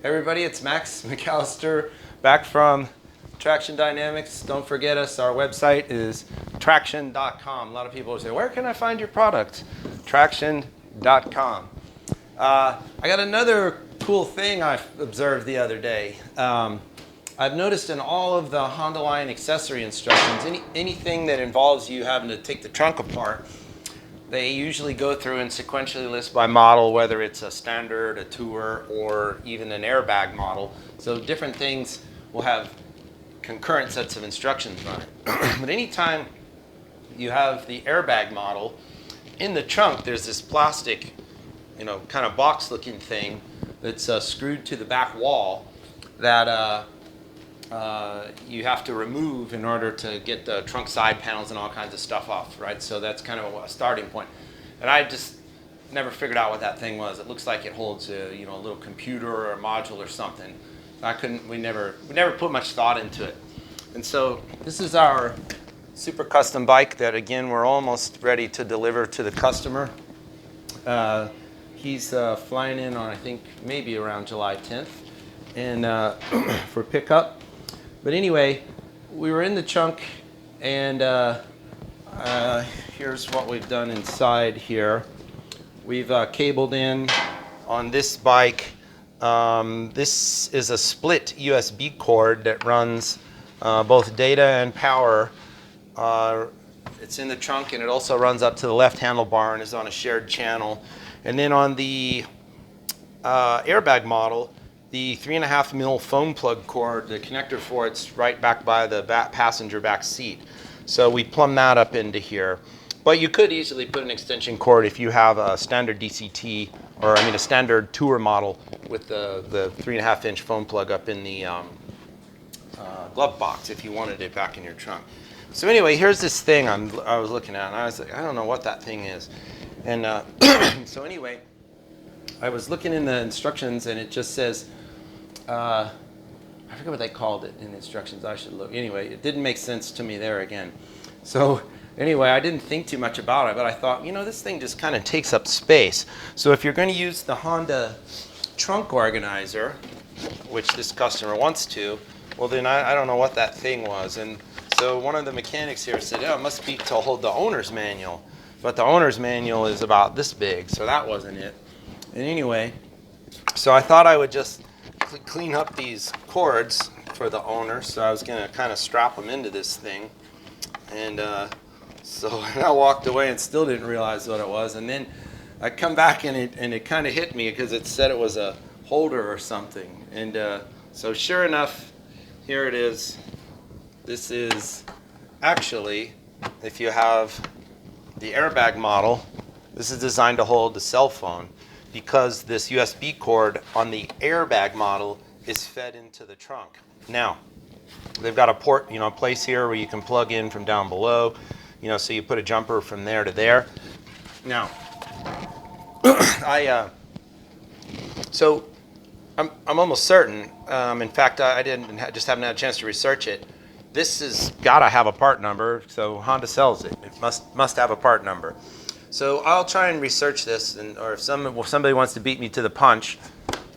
Everybody, it's Max McAllister back from Traction Dynamics. Don't forget us, our website is traction.com. A lot of people say, where can I find your product? Traction.com. I got another cool thing I observed the other day. I've noticed in all of the Honda line accessory instructions, anything that involves you having to take the trunk apart, they usually go through and sequentially list by model, whether it's a standard, a tour, or even an airbag model. So different things will have concurrent sets of instructions on it. But anytime you have the airbag model, in the trunk there's this plastic, kind of box-looking thing that's screwed to the back wall that you have to remove in order to get the trunk side panels and all kinds of stuff off, right? So that's kind of a starting point. And I just never figured out what that thing was. It looks like it holds a little computer or a module or something. We never put much thought into it. And so this is our super custom bike that, again, we're almost ready to deliver to the customer. He's flying in on, I think, maybe around July 10th and for pickup. But anyway, we were in the trunk, and here's what we've done inside here. We've cabled in on this bike. This is a split USB cord that runs both data and power. It's in the trunk, and it also runs up to the left handlebar and is on a shared channel. And then on the airbag model, the 3.5 mil foam plug cord, the connector for it's right back by the passenger back seat. So we plumb that up into here. But you could easily put an extension cord if you have a standard DCT, or a standard tour model with the 3.5 inch foam plug up in the glove box if you wanted it back in your trunk. So anyway, here's this thing I was looking at, and I was like, I don't know what that thing is. And so anyway, I was looking in the instructions, and it just says, I forget what they called it in the instructions. I should look. Anyway, it didn't make sense to me there again. So anyway, I didn't think too much about it, but I thought, this thing just kind of takes up space. So if you're going to use the Honda trunk organizer, which this customer wants to, well then I don't know what that thing was. And so one of the mechanics here said, it must be to hold the owner's manual. But the owner's manual is about this big, so that wasn't it. And anyway, so I thought I would just clean up these cords for the owner. So I was going to kind of strap them into this thing. And so I walked away and still didn't realize what it was. And then I come back, and it kind of hit me because it said it was a holder or something. And so sure enough, here it is. This is actually, if you have the airbag model, this is designed to hold the cell phone, because this USB cord on the airbag model is fed into the trunk. Now, they've got a port, a place here where you can plug in from down below, so you put a jumper from there to there. Now, I'm almost certain, in fact, I just haven't had a chance to research it. This has got to have a part number, so Honda sells it. It must have a part number. So I'll try and research this, or if somebody wants to beat me to the punch,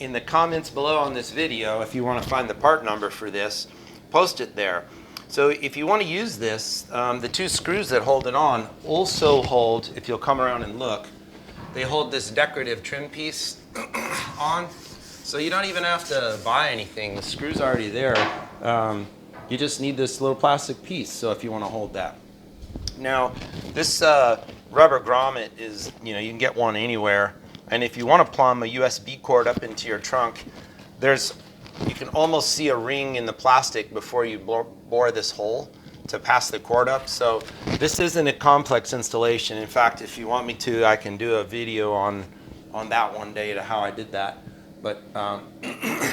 in the comments below on this video, if you want to find the part number for this, post it there. So if you want to use this, the two screws that hold it on also hold, if you'll come around and look, they hold this decorative trim piece on. So you don't even have to buy anything. The screw's already there. You just need this little plastic piece, so if you want to hold that. Now, this rubber grommet is, you can get one anywhere. And if you want to plumb a USB cord up into your trunk, you can almost see a ring in the plastic before you bore this hole to pass the cord up. So this isn't a complex installation. In fact, if you want me to, I can do a video on that one day to how I did that. But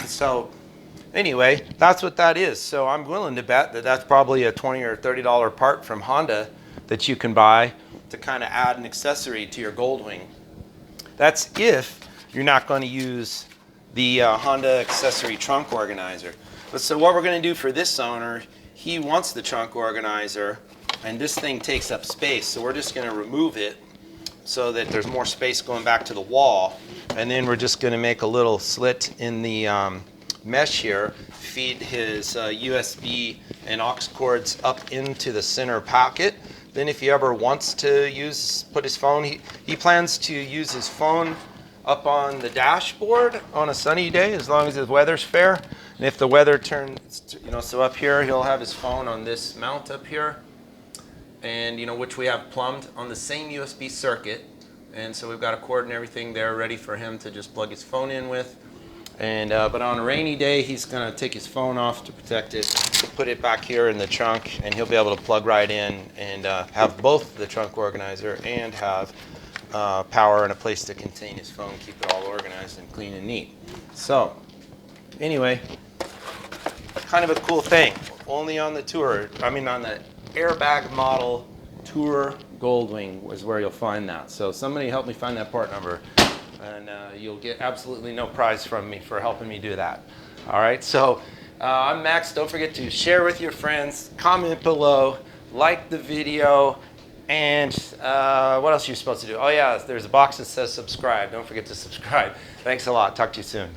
so anyway, that's what that is. So I'm willing to bet that that's probably a $20 or $30 part from Honda that you can buy to kind of add an accessory to your GoldWing. That's if you're not going to use the Honda accessory trunk organizer. But so what we're going to do for this owner, he wants the trunk organizer, and this thing takes up space, so we're just going to remove it so that there's more space going back to the wall. And then we're just going to make a little slit in the mesh here, feed his USB and aux cords up into the center pocket. Then if he ever wants to put his phone, he plans to use his phone up on the dashboard on a sunny day, as long as the weather's fair. And if the weather turns, so up here, he'll have his phone on this mount up here, and which we have plumbed on the same USB circuit. And so we've got a cord and everything there ready for him to just plug his phone in with. And but on a rainy day, he's going to take his phone off to protect it, put it back here in the trunk, and he'll be able to plug right in and have both the trunk organizer and have power and a place to contain his phone, keep it all organized and clean and neat. So anyway, kind of a cool thing. Only on the Tour, on the airbag model Tour GoldWing is where you'll find that. So somebody help me find that part number, and you'll get absolutely no prize from me for helping me do that. All right, so I'm Max. Don't forget to share with your friends, comment below, like the video, and what else are you supposed to do? Oh yeah, there's a box that says subscribe. Don't forget to subscribe. Thanks a lot. Talk to you soon.